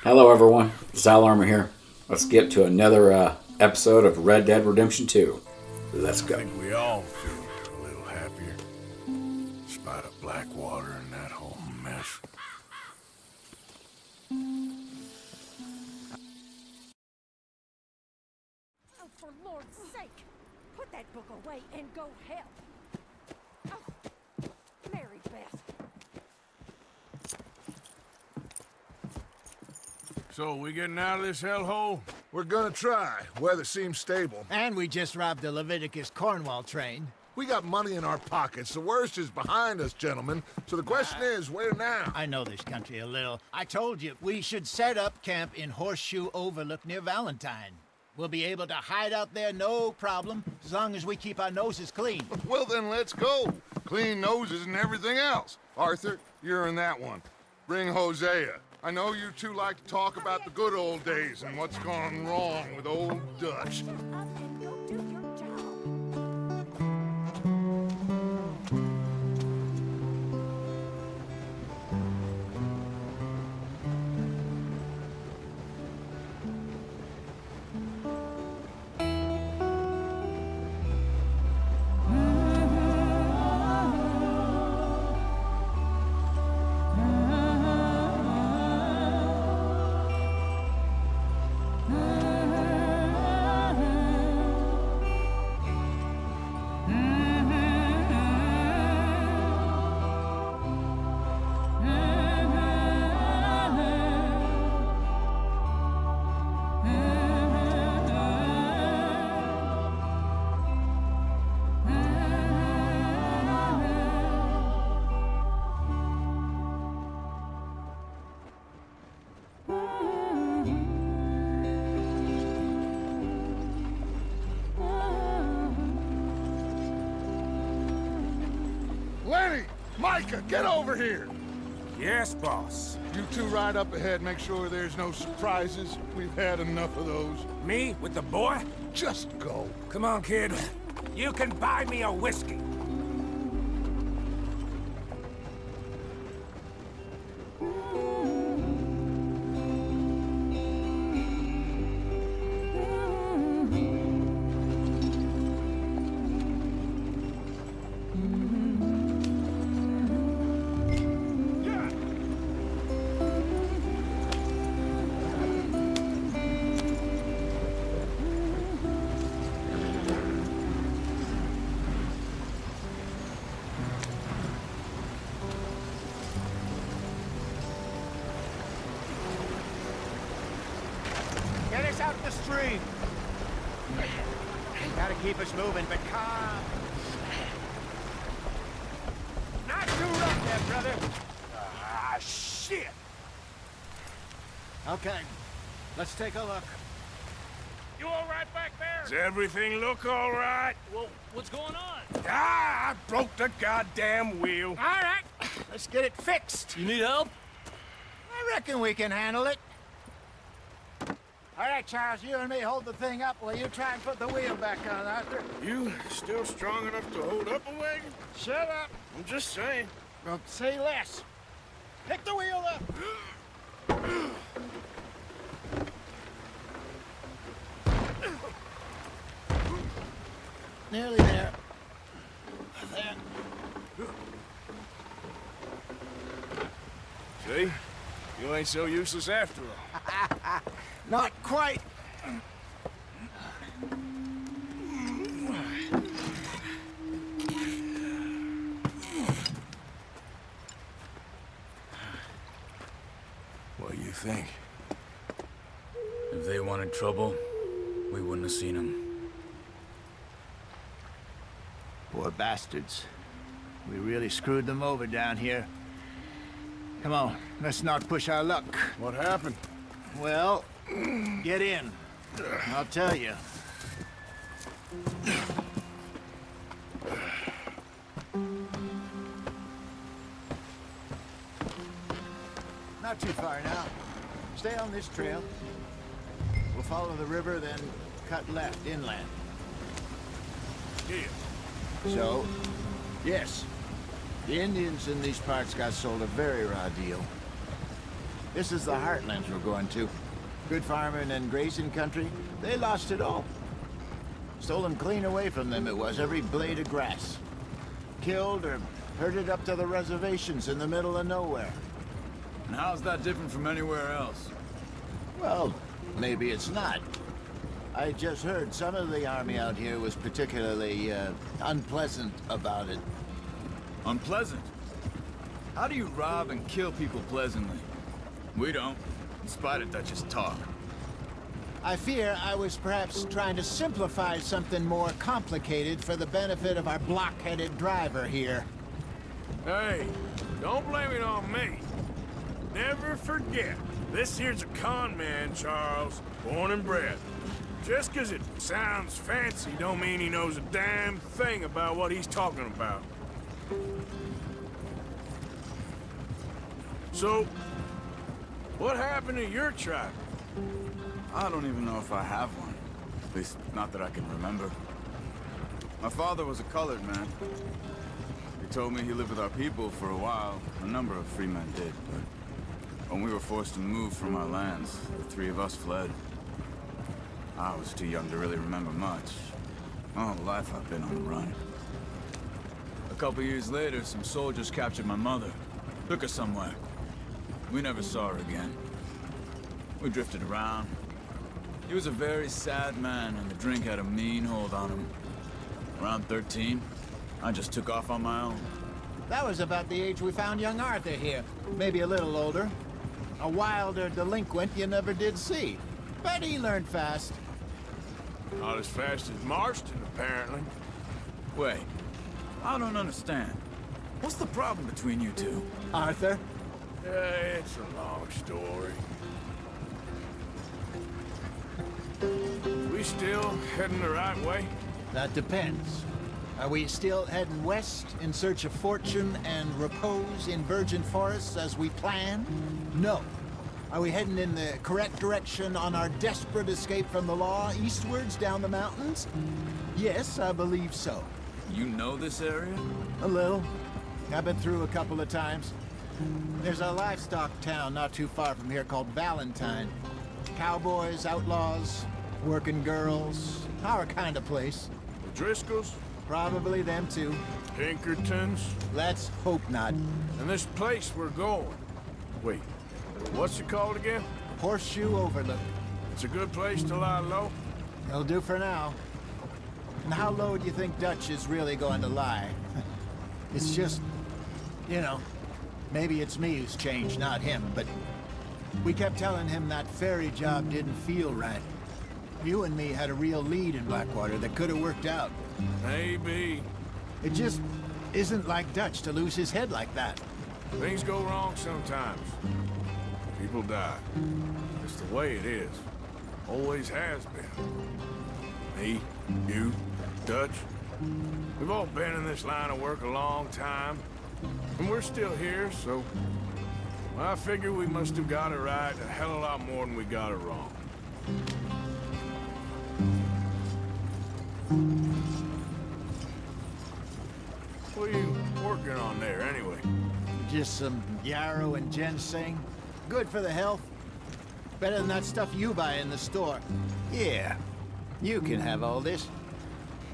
Hello, everyone. Zal Armor here. Let's get to another episode of Red Dead Redemption 2. Let's go. I think we all feel a little happier. In spite of Blackwater and that whole mess. Oh, for Lord's sake! Put that book away and go help! Oh, Mary Beth. So, we getting out of this hellhole? We're gonna try. Weather seems stable. And we just robbed the Leviticus Cornwall train. We got money in our pockets. The worst is behind us, gentlemen. So the question is, where now? I know this country a little. I told you, we should set up camp in Horseshoe Overlook near Valentine. We'll be able to hide out there, no problem, as long as we keep our noses clean. Well, then let's go. Clean noses and everything else. Arthur, you're in that one. Bring Hosea. I know you two like to talk about the good old days and what's gone wrong with old Dutch. Up and go do your job. Lenny! Micah, get over here! Yes, boss. You two ride up ahead, make sure there's no surprises. We've had enough of those. Me with the boy? Just go. Come on, kid. You can buy me a whiskey. Get us out the stream. Gotta keep us moving, but calm. Not too rough there, brother. Ah, shit! Okay, let's take a look. You all right back there? Does everything look all right? Well, what's going on? Ah, I broke the goddamn wheel. All right, let's get it fixed. You need help? I reckon we can handle it. All right, Charles, you and me hold the thing up while you try and put the wheel back on, Arthur. You still strong enough to hold up a wagon? Shut up. I'm just saying. Don't say less. Pick the wheel up. Nearly there. There. See? You ain't so useless after all. Not quite. What do you think? If they wanted trouble, we wouldn't have seen them. Poor bastards. We really screwed them over down here. Come on, let's not push our luck. What happened? Well, get in. I'll tell you. Not too far now. Stay on this trail. We'll follow the river, then cut left inland. Here. So, yes, the Indians in these parts got sold a very raw deal. This is the heartlands we're going to. Good farming and grazing country. They lost it all. Stolen clean away from them it was, every blade of grass. Killed or herded up to the reservations in the middle of nowhere. And how's that different from anywhere else? Well, maybe it's not. I just heard some of the army out here was particularly, unpleasant about it. Unpleasant? How do you rob and kill people pleasantly? We don't, in spite of Dutch's talk. I fear I was perhaps trying to simplify something more complicated for the benefit of our block-headed driver here. Hey, don't blame it on me. Never forget, this here's a con man, Charles, born and bred. Just 'cause it sounds fancy don't mean he knows a damn thing about what he's talking about. So, what happened to your tribe? I don't even know if I have one. At least, not that I can remember. My father was a colored man. He told me he lived with our people for a while. A number of free men did, but when we were forced to move from our lands, the three of us fled. I was too young to really remember much. My whole life I've been on the run. A couple years later, some soldiers captured my mother. Took her somewhere. We never saw her again. We drifted around. He was a very sad man, and the drink had a mean hold on him. Around 13, I just took off on my own. That was about the age we found young Arthur here. Maybe a little older. A wilder delinquent you never did see. But he learned fast. Not as fast as Marston, apparently. Wait, I don't understand. What's the problem between you two? Arthur? It's a long story. We still heading the right way? That depends. Are we still heading west in search of fortune and repose in virgin forests as we planned? No. Are we heading in the correct direction on our desperate escape from the law eastwards down the mountains? Yes, I believe so. You know this area? A little. I've been through a couple of times. There's a livestock town not too far from here called Valentine. Cowboys, outlaws, working girls, our kind of place. The Driscolls? Probably them too. Pinkertons? Let's hope not. And this place we're going. Wait, what's it called again? Horseshoe Overlook. It's a good place to lie low? It'll do for now. And how low do you think Dutch is really going to lie? It's just, you know, maybe it's me who's changed, not him, but we kept telling him that ferry job didn't feel right. You and me had a real lead in Blackwater that could have worked out. Maybe. It just isn't like Dutch to lose his head like that. Things go wrong sometimes. People die. It's the way it is. Always has been. Me, you, Dutch. We've all been in this line of work a long time. And we're still here, so... I figure we must have got it right a hell of a lot more than we got it wrong. What are you working on there, anyway? Just some yarrow and ginseng. Good for the health. Better than that stuff you buy in the store. Yeah, you can have all this.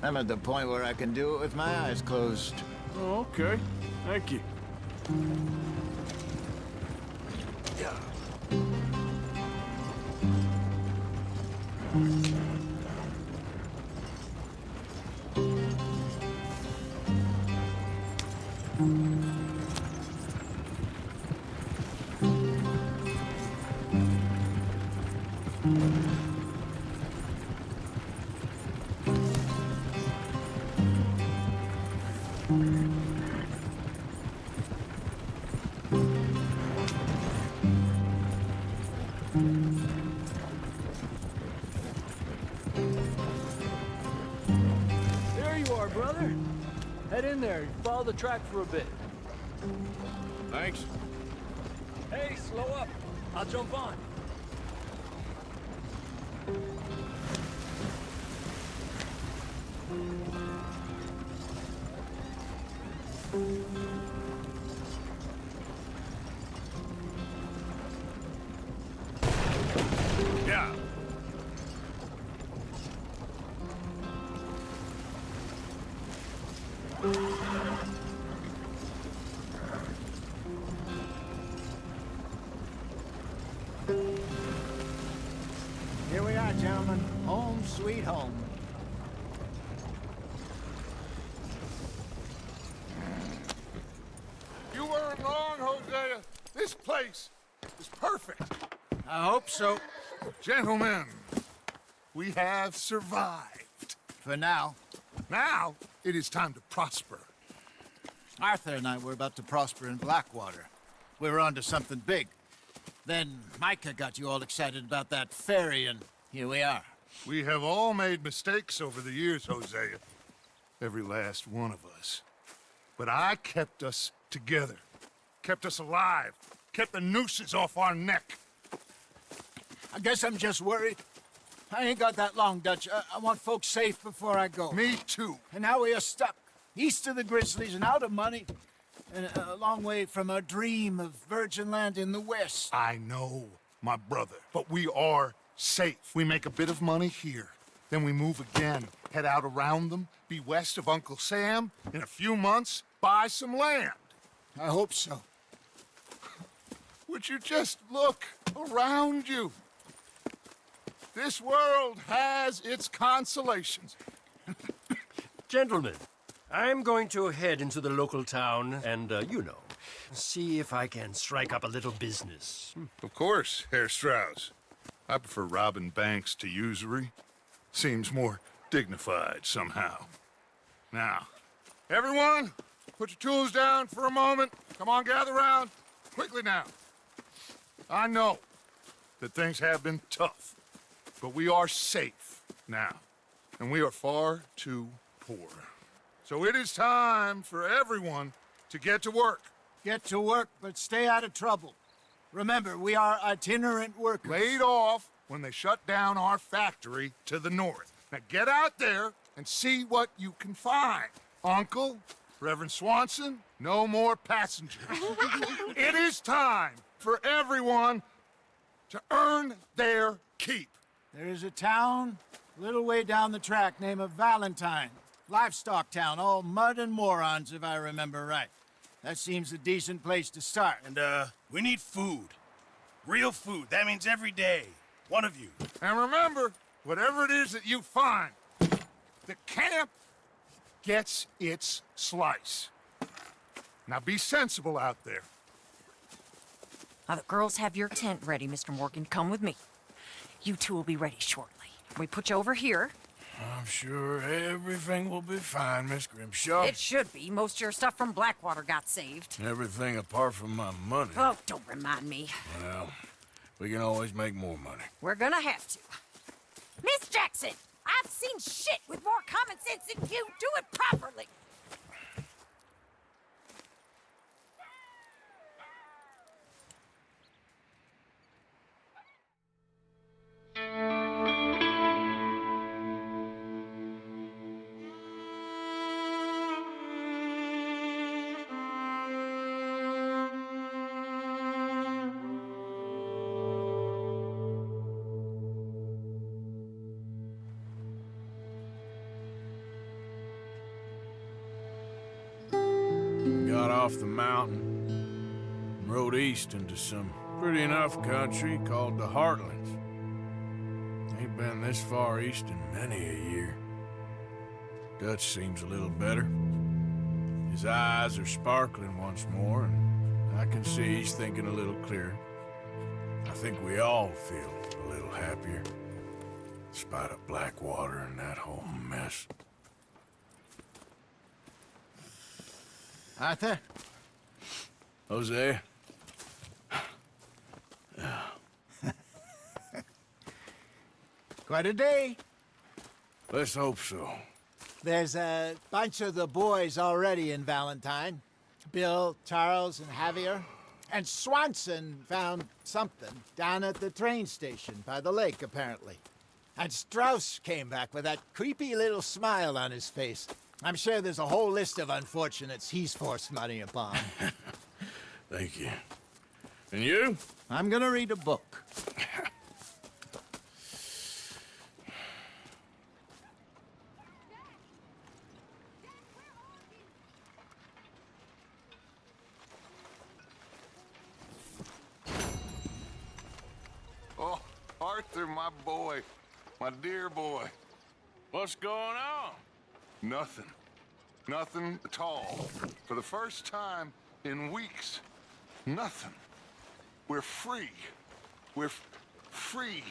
I'm at the point where I can do it with my eyes closed. Oh, okay. Thank you. There you are, brother. Head in there. Follow the track for a bit. Thanks. Hey, slow up. I'll jump on. right, gentlemen. Home sweet home. You weren't wrong, Hosea. This place is perfect. I hope so. Gentlemen, we have survived. For now. Now, it is time to prosper. Arthur and I were about to prosper in Blackwater. We were onto something big. Then Micah got you all excited about that ferry, and here we are. We have all made mistakes over the years, Hosea. Every last one of us. But I kept us together. Kept us alive. Kept the nooses off our neck. I guess I'm just worried. I ain't got that long, Dutch. I want folks safe before I go. Me too. And now we are stuck, east of the Grizzlies and out of money, and a long way from our dream of virgin land in the west. I know, my brother. But we are safe. We make a bit of money here. Then we move again, head out around them, be west of Uncle Sam. In a few months, buy some land. I hope so. Would you just look around you? This world has its consolations. Gentlemen, I'm going to head into the local town and, see if I can strike up a little business. Of course, Herr Strauss. I prefer robbing banks to usury. Seems more dignified somehow. Now, everyone, put your tools down for a moment. Come on, gather round. Quickly now. I know that things have been tough, but we are safe now, and we are far too poor. So it is time for everyone to get to work. Get to work, but stay out of trouble. Remember, we are itinerant workers. Laid off when they shut down our factory to the north. Now get out there and see what you can find. Uncle, Reverend Swanson, no more passengers. It is time for everyone to earn their keep. There is a town a little way down the track named Valentine. Livestock town, all mud and morons, if I remember right. That seems a decent place to start. And, we need food. Real food. That means every day. One of you. And remember, whatever it is that you find, the camp gets its slice. Now be sensible out there. Now, the girls have your tent ready, Mr. Morgan. Come with me. You two will be ready shortly. We put you over here. I'm sure everything will be fine, Miss Grimshaw. It should be. Most of your stuff from Blackwater got saved. Everything apart from my money. Oh, don't remind me. Well, we can always make more money. We're gonna have to. Miss Jackson, I've seen shit with more common sense than you. Do it properly. Got off the mountain and rode east into some pretty enough country called the Heartlands. Ain't been this far east in many a year. Dutch seems a little better. His eyes are sparkling once more, and I can see he's thinking a little clearer. I think we all feel a little happier, in spite of Blackwater and that whole mess. Arthur? Jose? Quite a day. Let's hope so. There's a bunch of the boys already in Valentine. Bill, Charles, and Javier. And Swanson found something down at the train station by the lake, apparently. And Strauss came back with that creepy little smile on his face. I'm sure there's a whole list of unfortunates he's forced money upon. Thank you. And you? I'm gonna read a book. Oh, Arthur, my boy. My dear boy. What's going on? Nothing. Nothing at all. For the first time in weeks. Nothing. We're free. We're free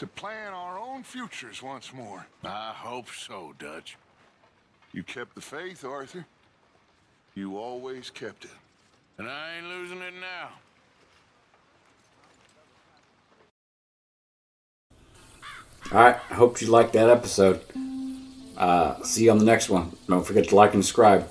to plan our own futures once more. I hope so, Dutch. You kept the faith, Arthur. You always kept it. And I ain't losing it now. Alright, I hope you liked that episode. See you on the next one. Don't forget to like and subscribe.